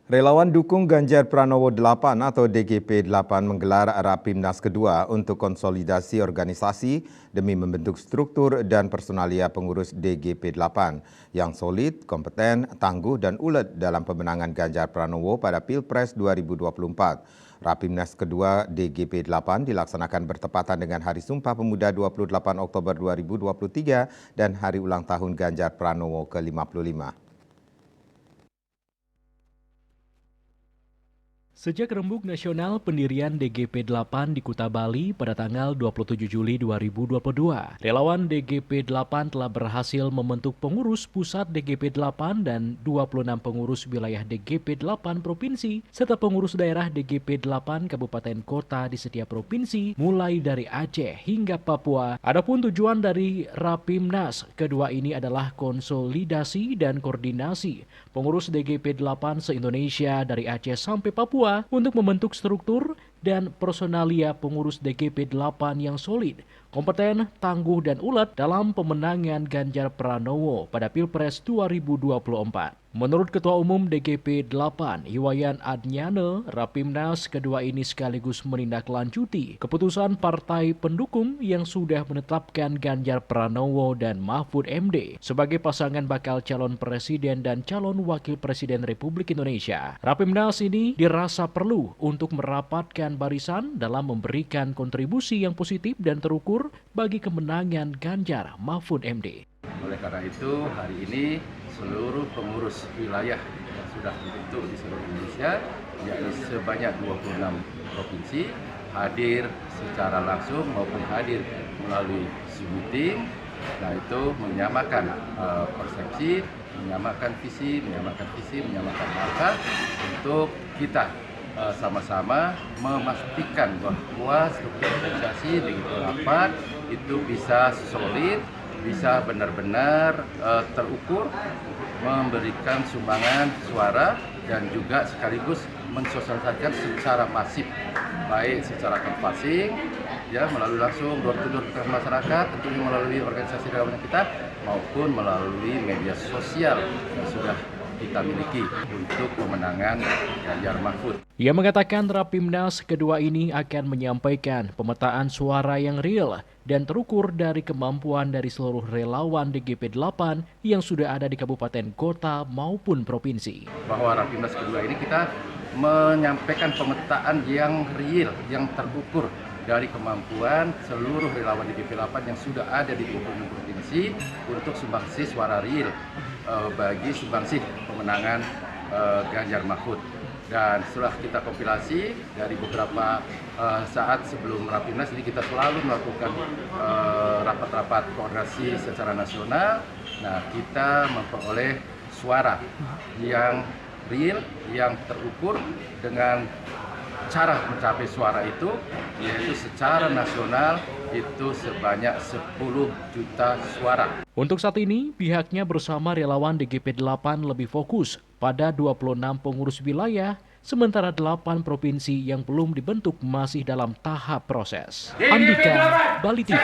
Relawan dukung Ganjar Pranowo 8 atau DGP 8 menggelar Rapimnas kedua untuk konsolidasi organisasi demi membentuk struktur dan personalia pengurus DGP 8 yang solid, kompeten, tangguh dan ulet dalam pemenangan Ganjar Pranowo pada Pilpres 2024. Rapimnas kedua DGP 8 dilaksanakan bertepatan dengan Hari Sumpah Pemuda 28 Oktober 2023 dan Hari Ulang Tahun Ganjar Pranowo ke-55. Sejak rembuk nasional pendirian DGP 8 di Kuta Bali pada tanggal 27 Juli 2022, relawan DGP 8 telah berhasil membentuk pengurus pusat DGP 8 dan 26 pengurus wilayah DGP 8 provinsi, serta pengurus daerah DGP 8 kabupaten kota di setiap provinsi, mulai dari Aceh hingga Papua. Adapun tujuan dari Rapimnas kedua ini adalah konsolidasi dan koordinasi pengurus DGP 8 se-Indonesia dari Aceh sampai Papua untuk membentuk struktur dan personalia pengurus DGP 8 yang solid, kompeten, tangguh, dan ulet dalam pemenangan Ganjar Pranowo pada Pilpres 2024. Menurut Ketua Umum DGP 8, Iwayan Adnyane, Rapimnas kedua ini sekaligus menindaklanjuti keputusan partai pendukung yang sudah menetapkan Ganjar Pranowo dan Mahfud MD sebagai pasangan bakal calon presiden dan calon wakil presiden Republik Indonesia. Rapimnas ini dirasa perlu untuk merapatkan barisan dalam memberikan kontribusi yang positif dan terukur bagi kemenangan Ganjar Mahfud MD. Oleh karena itu, hari ini seluruh pengurus wilayah yang sudah dibentuk di seluruh Indonesia, yakni sebanyak 26 provinsi, hadir secara langsung maupun hadir melalui Zoom meeting. Nah, itu menyamakan persepsi, menyamakan visi, menyamakan langkah untuk kita sama-sama memastikan bahwa struktur organisasi begitu rapat itu bisa solid, bisa benar-benar terukur, memberikan sumbangan suara dan juga sekaligus mensosialisasikan secara masif, baik secara canvassing, ya melalui langsung door-to-door ke masyarakat, tentunya melalui organisasi relawan kita, maupun melalui media sosial yang sudah kita miliki untuk pemenangan Ganjar Mahfud. Ia mengatakan Rapimnas kedua ini akan menyampaikan pemetaan suara yang real dan terukur dari kemampuan dari seluruh relawan DGP 8 yang sudah ada di kabupaten kota maupun provinsi. Bahwa Rapimnas kedua ini kita menyampaikan pemetaan yang real, yang terukur dari kemampuan seluruh relawan DGP 8 yang sudah ada di 26 provinsi untuk sumbangsi suara real bagi sumbangsi pemenangan Ganjar Mahfud. Dan setelah kita kompilasi dari beberapa saat sebelum Rapimnas ini, kita selalu melakukan rapat-rapat koordinasi secara nasional. Nah, kita memperoleh suara yang real, yang terukur dengan cara mencapai suara itu, yaitu secara nasional itu sebanyak 10 juta suara. Untuk saat ini, pihaknya bersama relawan DGP 8 lebih fokus pada 26 pengurus wilayah, sementara 8 provinsi yang belum dibentuk masih dalam tahap proses. Andika, Bali TV.